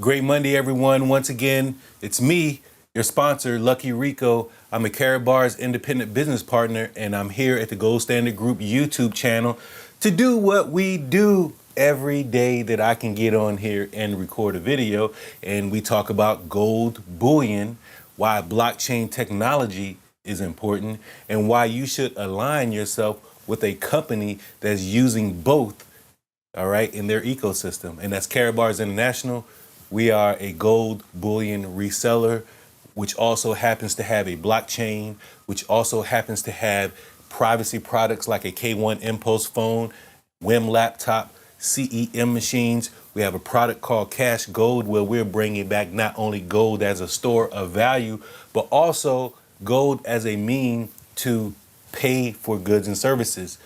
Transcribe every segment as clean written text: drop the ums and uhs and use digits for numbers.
Great Monday, everyone. Once again, it's me, your sponsor, Lucky Rico. I'm a Karatbars independent business partner, and I'm here at the Gold Standard Group YouTube channel to do what we do every day that I can get on here and record a video. And we talk about gold bullion, why blockchain technology is important, and why you should align yourself with a company that's using both, all right, in their ecosystem. And that's Karatbars International. We are a gold bullion reseller, which also happens to have a blockchain, which also happens to have privacy products like a K1 Impulse phone, WIM laptop, CEM machines. We have a product called CashGold, where we're bringing back not only gold as a store of value, but also gold as a mean to pay for goods and services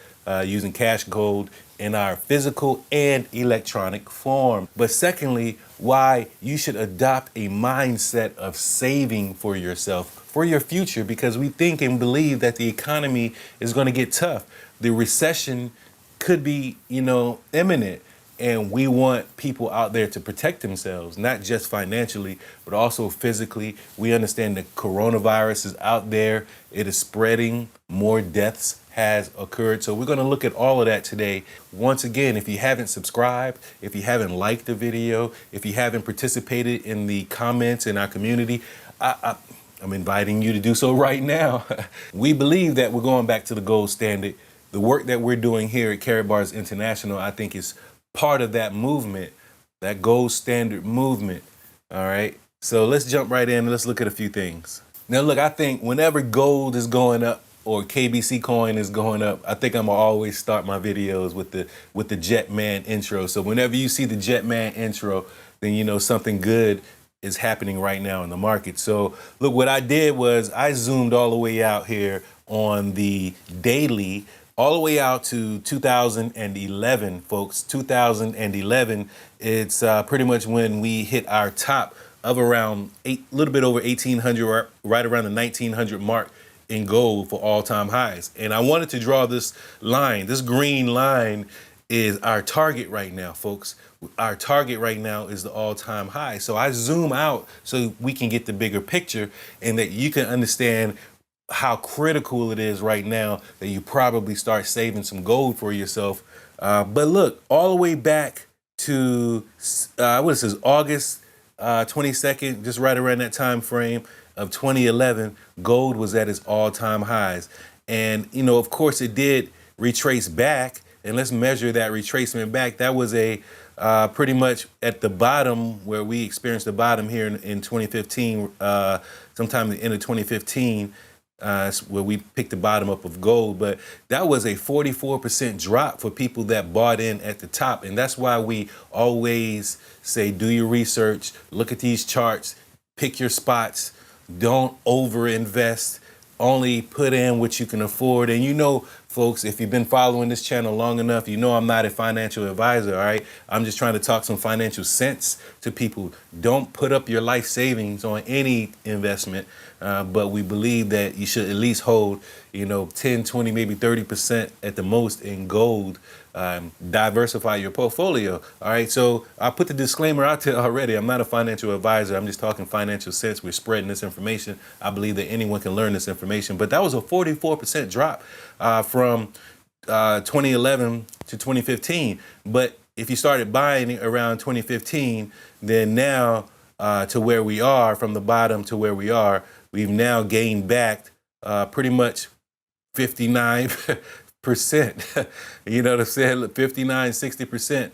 using CashGold in our physical and electronic form. But secondly, why you should adopt a mindset of saving for yourself, for your future, because we think and believe that the economy is going to get tough. The recession could be, imminent. And we want people out there to protect themselves, not just financially, but also physically. We understand that coronavirus is out there. It is spreading. More deaths has occurred. So we're going to look at all of that today. Once again, if you haven't subscribed, if you haven't liked the video, if you haven't participated in the comments in our community, I'm inviting you to do so right now. We believe that we're going back to the gold standard. The work that we're doing here at Karatbars International, I think, is part of that movement, that gold standard movement. All right. So let's jump right in and let's look at a few things. Now, look, I think whenever gold is going up or KBC coin is going up, I think I'm gonna always start my videos with the Jetman intro. So whenever you see the Jetman intro, then you know something good is happening right now in the market. So look, what I did was I zoomed all the way out here on the daily, all the way out to 2011, folks. 2011, it's pretty much when we hit our top of around a little bit over 1,800, right around the 1,900 mark in gold for all-time highs. And I wanted to draw this line. This green line is our target right now, folks. Our target right now is the all-time high. So I zoom out so we can get the bigger picture and that you can understand how critical it is right now that you probably start saving some gold for yourself. But look, all the way back to August 22nd, just right around that time frame of 2011, gold was at its all-time highs. And, of course, it did retrace back. And let's measure that retracement back. That was a pretty much at the bottom where we experienced the bottom here in 2015, sometime at the end of 2015. Where we picked the bottom up of gold, but that was a 44% drop for people that bought in at the top. And that's why we always say, do your research, look at these charts, pick your spots, don't overinvest, only put in what you can afford. And folks, if you've been following this channel long enough, I'm not a financial advisor, all right? I'm just trying to talk some financial sense to people. Don't put up your life savings on any investment, but we believe that you should at least hold, 10, 20, maybe 30% at the most in gold. Diversify your portfolio, all right? So I put the disclaimer out there already. I'm not a financial advisor. I'm just talking financial sense. We're spreading this information. I believe that anyone can learn this information, but that was a 44% drop from 2011 to 2015. But if you started buying around 2015, then now to where we are, from the bottom to where we are, we've now gained back pretty much 59%. You know what I'm saying? 59, 60%.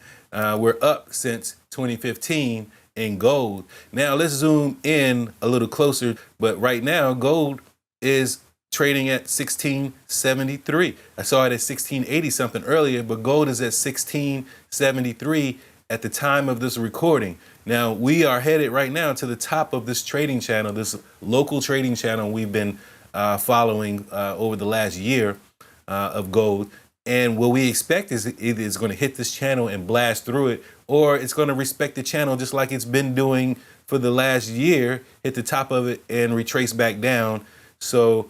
We're up since 2015 in gold. Now let's zoom in a little closer. But right now, gold is trading at 1673. I saw it at 1680 something earlier, but gold is at 1673 at the time of this recording. Now we are headed right now to the top of this trading channel, this local trading channel we've been following over the last year of gold. And what we expect is either it's going to hit this channel and blast through it, or it's going to respect the channel just like it's been doing for the last year, hit the top of it and retrace back down. So,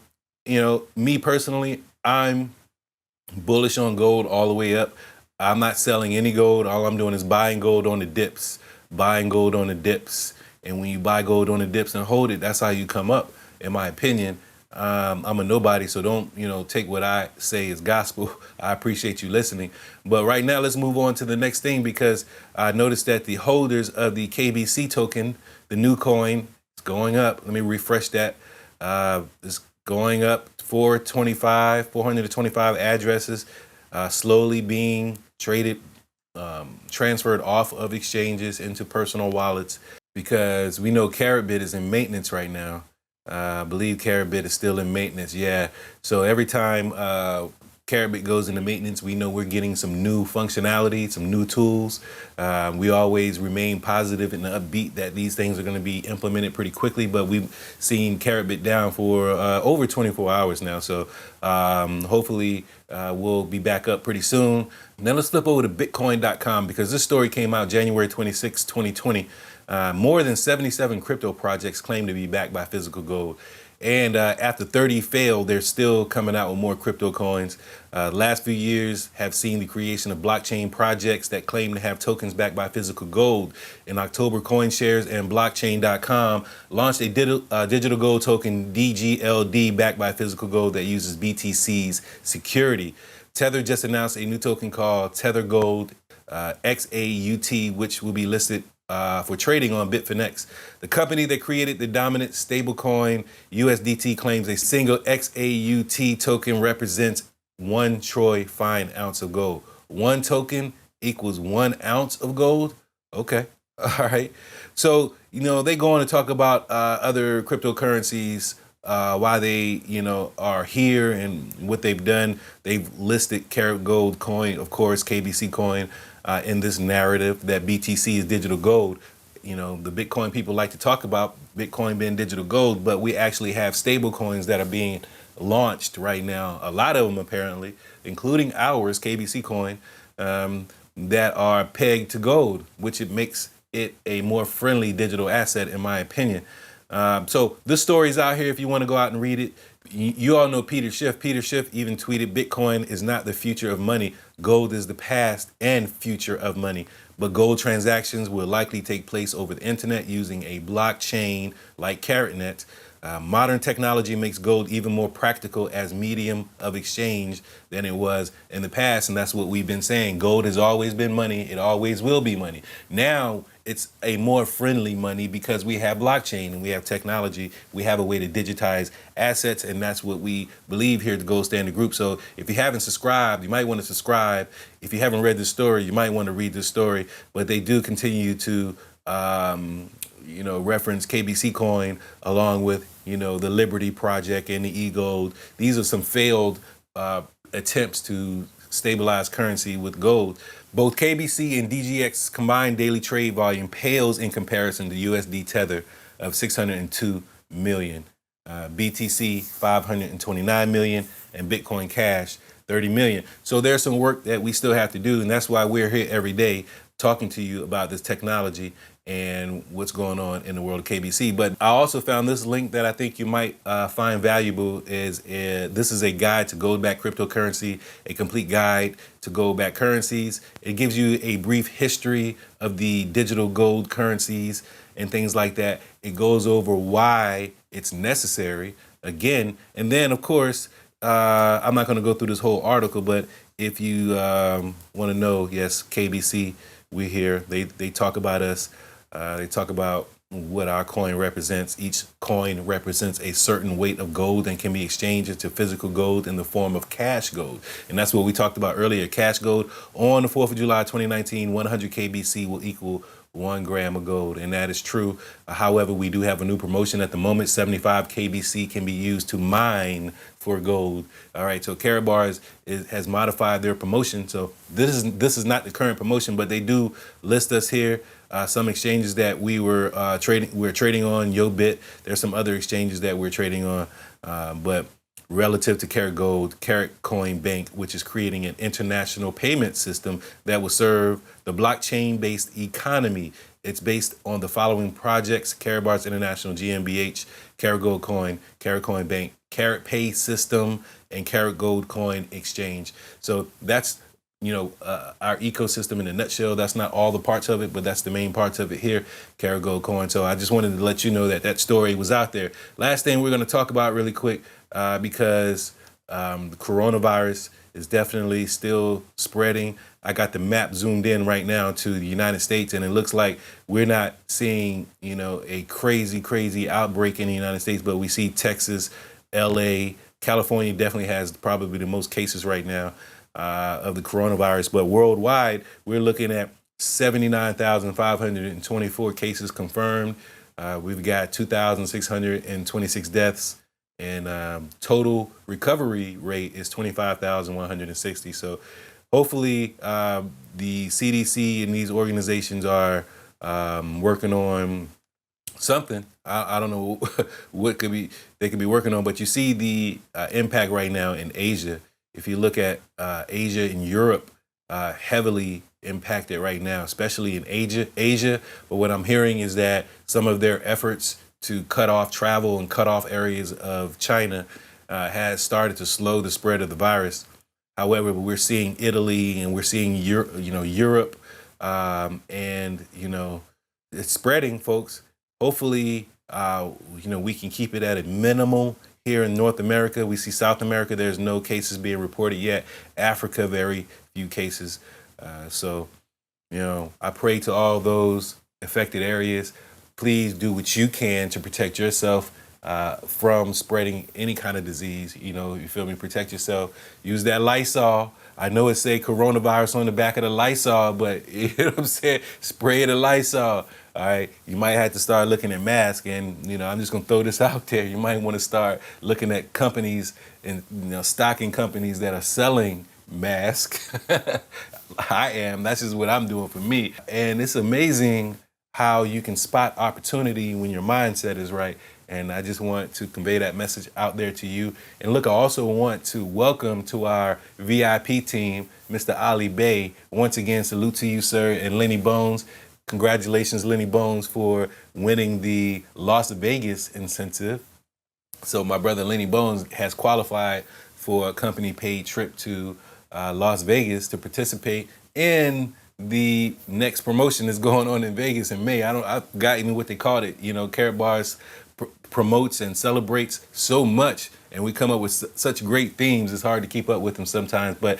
me personally, I'm bullish on gold all the way up. I'm not selling any gold. All I'm doing is buying gold on the dips. buying gold on the dips. And when you buy gold on the dips and hold it, that's how you come up, in my opinion. I'm a nobody, so don't, take what I say as gospel. I appreciate you listening. But right now, let's move on to the next thing, because I noticed that the holders of the KBC token, the new coin, is going up. Let me refresh that. It's going up 425 addresses, slowly being traded, transferred off of exchanges into personal wallets, because we know Karatbit is in maintenance right now. I believe Karatbit is still in maintenance. Yeah. So every time Karatbit goes into maintenance, we know we're getting some new functionality, some new tools. We always remain positive and upbeat that these things are going to be implemented pretty quickly, but we've seen Karatbit down for over 24 hours now. So hopefully we'll be back up pretty soon. Now let's flip over to Bitcoin.com, because this story came out January 26, 2020. More than 77 crypto projects claim to be backed by physical gold. And after 30 failed, they're still coming out with more crypto coins. Last few years have seen the creation of blockchain projects that claim to have tokens backed by physical gold. In October, CoinShares and Blockchain.com launched a digital gold token, DGLD, backed by physical gold that uses BTC's security. Tether just announced a new token called Tether Gold XAUT, which will be listed for trading on Bitfinex. The company that created the dominant stablecoin USDT claims a single XAUT token represents 1 troy fine ounce of gold. 1 token equals 1 ounce of gold? Okay. All right. So, they go on to talk about other cryptocurrencies, why they, are here and what they've done. They've listed CaratGold coin, of course, KBC coin, in this narrative that BTC is digital gold. The Bitcoin people like to talk about Bitcoin being digital gold, but we actually have stable coins that are being launched right now. A lot of them, apparently, including ours, KBC coin, that are pegged to gold, which it makes it a more friendly digital asset, in my opinion. So this story's out here if you want to go out and read it. You all know Peter Schiff. Peter Schiff even tweeted, Bitcoin is not the future of money. Gold is the past and future of money. But gold transactions will likely take place over the internet using a blockchain like CaratNet. Modern technology makes gold even more practical as medium of exchange than it was in the past. And that's what we've been saying. Gold has always been money. It always will be money. Now it's a more friendly money because we have blockchain and we have technology. We have a way to digitize assets, and that's what we believe here at the Gold Standard Group. So if you haven't subscribed, you might want to subscribe. If you haven't read this story, you might want to read this story. But they do continue to reference KBC coin along with, the Liberty Project and the eGold. These are some failed attempts to stabilize currency with gold. Both KBC and DGX combined daily trade volume pales in comparison to USD Tether of 602 million, BTC 529 million, and Bitcoin Cash 30 million. So there's some work that we still have to do, and that's why we're here every day talking to you about this technology and what's going on in the world of KBC. But I also found this link that I think you might find valuable. This is a guide to gold-backed cryptocurrency, a complete guide to gold-backed currencies. It gives you a brief history of the digital gold currencies and things like that. It goes over why it's necessary, again. And then, of course, I'm not going to go through this whole article, but if you want to know, yes, KBC, we're here. They talk about us. They talk about what our coin represents. Each coin represents a certain weight of gold and can be exchanged into physical gold in the form of CashGold. And that's what we talked about earlier. CashGold on the 4th of July, 2019, 100 KBC will equal 1 gram of gold. And that is true. However, we do have a new promotion at the moment. 75 KBC can be used to mine for gold. All right. So Karatbars has modified their promotion. So this is not the current promotion, but they do list us here. Some exchanges that we're trading on, YoBit. There's some other exchanges that we're trading on, but relative to CaratGold, Karat Coin Bank, which is creating an international payment system that will serve the blockchain-based economy. It's based on the following projects: Karatbars International GmbH, CaratGold Coin, Karat Coin Bank, KaratPay system, and CaratGold Coin Exchange. So that's our ecosystem in a nutshell. That's not all the parts of it, but that's the main parts of it here, KaratGold Coin. So I just wanted to let you know that that story was out there. Last thing we're going to talk about really quick, because the coronavirus is definitely still spreading. I got the map zoomed in right now to the United States, and it looks like we're not seeing, a crazy outbreak in the United States, but we see Texas, LA, California definitely has probably the most cases right now of the coronavirus. But worldwide, we're looking at 79,524 cases confirmed. We've got 2,626 deaths, and total recovery rate is 25,160. So hopefully the CDC and these organizations are working on something. I don't know what they could be working on, but you see the impact right now in Asia. If you look at Asia and Europe, heavily impacted right now, especially in Asia. But what I'm hearing is that some of their efforts to cut off travel and cut off areas of China has started to slow the spread of the virus. However, we're seeing Italy and we're seeing Europe, and it's spreading, folks. Hopefully, we can keep it at a minimal here in North America. We see South America, there's no cases being reported yet. Africa, very few cases. So, I pray to all those affected areas. Please do what you can to protect yourself from spreading any kind of disease. You feel me? Protect yourself. Use that Lysol. I know it say coronavirus on the back of the Lysol, but you know what I'm saying? Spray the Lysol. All right. You might have to start looking at masks, and I'm just gonna throw this out there. You might want to start looking at companies and stocking companies that are selling masks. I am. That's just what I'm doing for me. And it's amazing how you can spot opportunity when your mindset is right. And I just want to convey that message out there to you. And look, I also want to welcome to our VIP team, Mr. Ali Bey. Once again, salute to you, sir, and Lenny Bones. Congratulations, Lenny Bones, for winning the Las Vegas incentive. So my brother Lenny Bones has qualified for a company-paid trip to Las Vegas to participate in the next promotion that's going on in Vegas in May. I forgot even what they called it. Karatbars promotes and celebrates so much, and we come up with such great themes. It's hard to keep up with them sometimes. But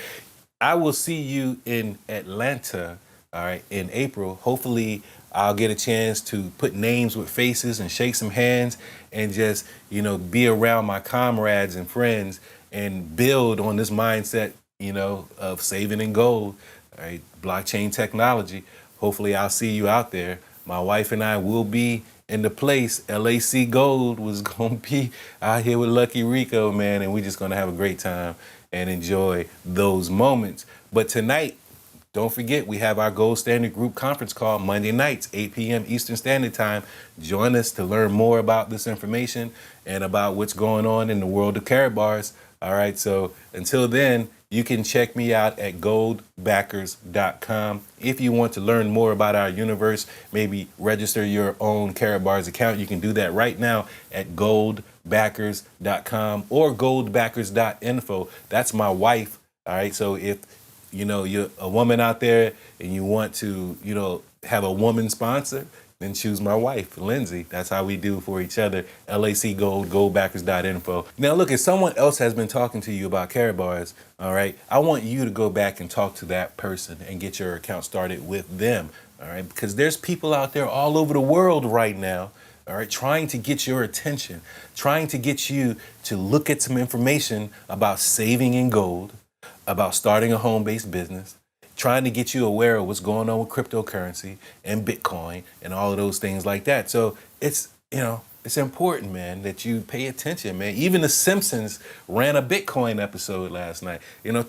I will see you in Atlanta, all right, in April. Hopefully, I'll get a chance to put names with faces and shake some hands and just, be around my comrades and friends and build on this mindset, of saving in gold, all right, blockchain technology. Hopefully, I'll see you out there. My wife and I will be in the place. LAC Gold was going to be out here with Lucky Rico, man, and we're just going to have a great time and enjoy those moments. But tonight, don't forget, we have our Gold Standard Group conference call Monday nights, 8 p.m. Eastern Standard Time. Join us to learn more about this information and about what's going on in the world of Karatbars. All right, so until then, you can check me out at goldbackers.com. If you want to learn more about our universe, maybe register your own Karatbars account, you can do that right now at goldbackers.com or goldbackers.info. That's my wife. All right, so if you're a woman out there and you want to, have a woman sponsor, then choose my wife, Lindsay. That's how we do for each other. LAC Gold, goldbackers.info. Now, look, if someone else has been talking to you about Karatbars, all right, I want you to go back and talk to that person and get your account started with them, all right? Because there's people out there all over the world right now, all right, trying to get your attention, trying to get you to look at some information about saving in gold, about starting a home-based business, trying to get you aware of what's going on with cryptocurrency and Bitcoin and all of those things like that. So it's important, man, that you pay attention, man. Even The Simpsons ran a Bitcoin episode last night,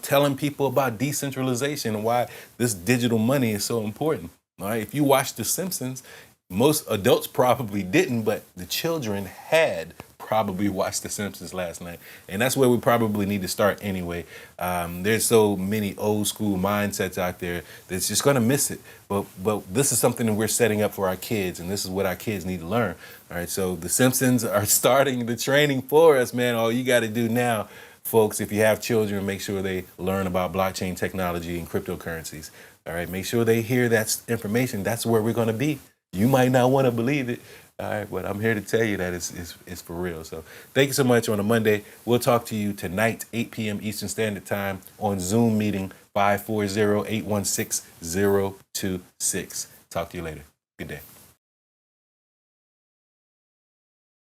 telling people about decentralization and why this digital money is so important. All right, if you watch The Simpsons, most adults probably didn't, but the children had probably watched The Simpsons last night. And that's where we probably need to start anyway. There's so many old school mindsets out there that's just going to miss it. But this is something that we're setting up for our kids, and this is what our kids need to learn. All right, so The Simpsons are starting the training for us, man. All you got to do now, folks, if you have children, make sure they learn about blockchain technology and cryptocurrencies. All right, make sure they hear that information. That's where we're going to be. You might not want to believe it. All right, but I'm here to tell you that it's for real. So thank you so much on a Monday. We'll talk to you tonight, 8 p.m. Eastern Standard Time on Zoom meeting 540-816-026. Talk to you later. Good day.